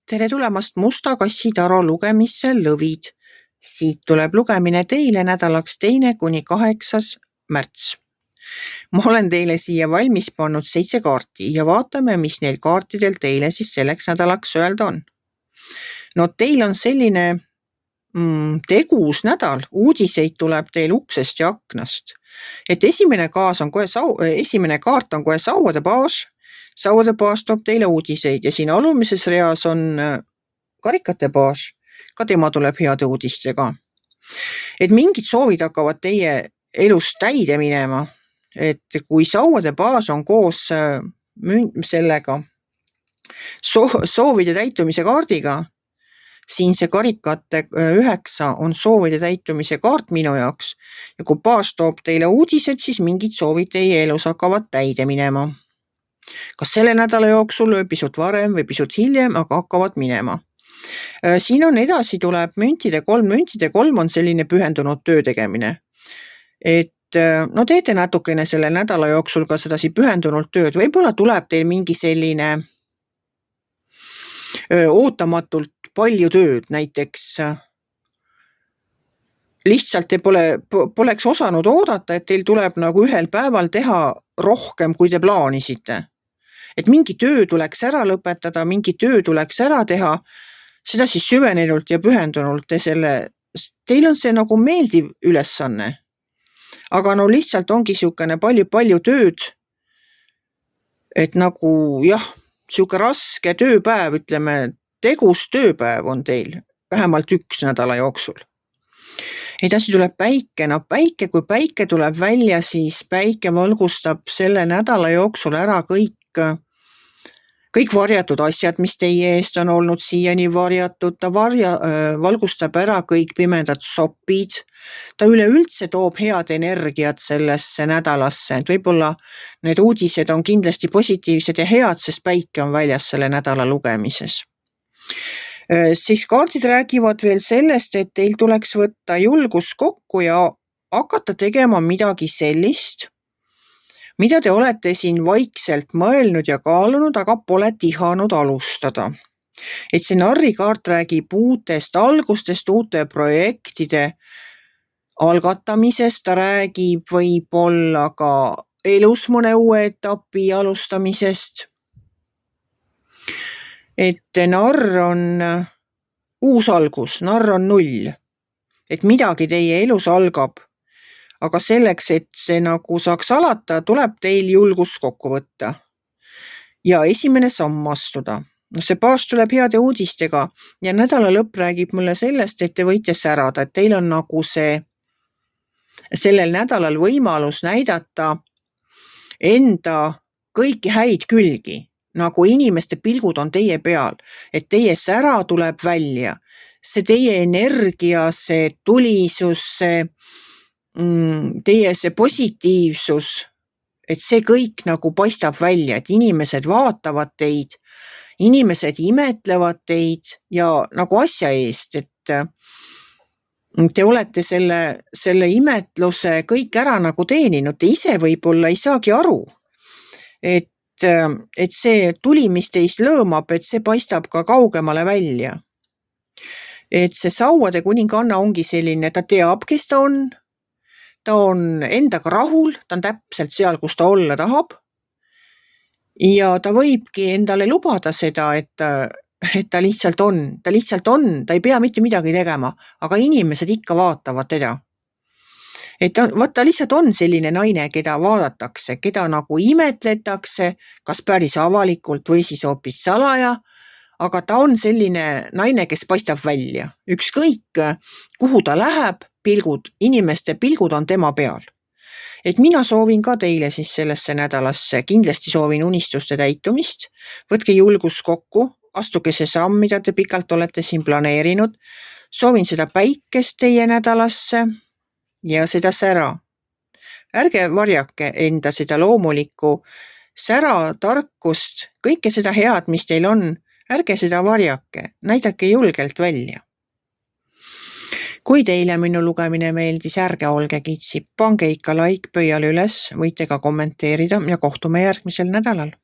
Tere tulemast Musta kassi taro lugemisse Lõvid. Siit tuleb lugemine teile nädalaks 2.–8. märts. Ma olen teile siia valmis pannud 7 kaarti ja vaatame, mis neil kaartidel teile siis selleks nädalaks öelda on. No teil on selline tegus nädal, uudiseid tuleb teil uksest ja aknast. Et esimene kaart on kohe sauade baas. Sauade baas toob teile uudiseid ja siin alumises reas on karikate baas. Ka tema tuleb heade uudistega. Et mingid soovid hakkavad teie elus täide minema. Et kui sauade baas on koos sellega soovide täitumise kaardiga, siin see karikate 9 on soovide täitumise kaart minu jaoks. Ja kui baas toob teile uudised, siis mingid soovid teie elus hakkavad täide minema. Kas selle nädala jooksul või pisut varem või pisut hiljem, aga hakkavad minema. Siin on edasi tuleb müntide 3. Müntide 3 on selline pühendunud töö tegemine. Et no teete natukene selle nädala jooksul ka sedasi pühendunud tööd. Võib-olla tuleb teil mingi selline ootamatult palju tööd, näiteks lihtsalt te poleks osanud oodata, et teil tuleb nagu ühel päeval teha rohkem, kui te plaanisite. Et mingi töö tuleks ära lõpetada, mingi töö tuleks ära teha, seda siis süvenenult ja pühendunult. Teil on see nagu meeldiv ülesanne. Aga no lihtsalt ongi siukene palju tööd, et nagu jah, siuke raske tööpäev, ütleme, tegus tööpäev on teil vähemalt 1 nädala jooksul. Edasi tuleb päike. No kui päike tuleb välja, siis päike valgustab selle nädala jooksul ära kõik varjatud asjad, mis teie eest on olnud siiani varjatud. Ta valgustab ära kõik pimedad sopid. Ta üleüldse toob head energiat sellesse nädalasse. Et võib-olla need uudised on kindlasti positiivsed ja head, sest päike on väljas selle nädala lugemises. Siis kaardid räägivad veel sellest, et teil tuleks võtta julgus kokku ja hakata tegema midagi sellist, mida te olete siin vaikselt mõelnud ja kaalunud, aga pole tihanud alustada. Et see narrikaart räägib uutest algustest, uute projektide algatamisest, ta räägib võib-olla ka elus mõne uue etapi alustamisest. Et narr on uus algus, narr on 0. Et midagi teie elus algab. Aga selleks, et see nagu saaks alata, tuleb teil julgus kokku võtta. Ja esimene samm astuda. No see baas tuleb heade uudistega ja nädala lõpp räägib mulle sellest, et te võite särada, et teil on nagu sellel nädalal võimalus näidata enda kõiki häid külgi. Nagu inimeste pilgud on teie peal, et teie sära tuleb välja. See teie energia, see tulisus, teie see positiivsus, et see kõik nagu paistab välja, et inimesed vaatavad teid, inimesed imetlevad teid ja nagu asja eest, et te olete selle imetluse kõik ära nagu teeninud, te ise võib-olla ei saagi aru, et see tuli, mis teist lõõmab, et see paistab ka kaugemale välja. Et see sauade kuninganna ongi selline, ta teab, kes ta on endaga rahul, ta on täpselt seal, kus ta olla tahab. Ja ta võibki endale lubada seda, et ta lihtsalt on, ta ei pea mitte midagi tegema, aga inimesed ikka vaatavad teda. Et ta lihtsalt on selline naine, keda vaadatakse, keda nagu imetletakse, kas päris avalikult või siis hoopis salaja, aga ta on selline naine, kes paistab välja. Ükskõik, kuhu ta läheb, inimeste pilgud on tema peal. Et mina soovin ka teile siis sellesse nädalasse, kindlasti soovin unistuste täitumist, võtke julgus kokku, astuge see samm, mida te pikalt olete siin planeerinud, soovin seda päikest teie nädalasse ja seda sära. Ärge varjake enda seda loomulikku sära, tarkust, kõike seda head, mis teil on, ärge seda varjake, näidake julgelt välja. Kui teile minu lugemine meeldis, ärge olge kitsi, pange ikka like pöial üles, võite ka kommenteerida ja kohtume järgmisel nädalal.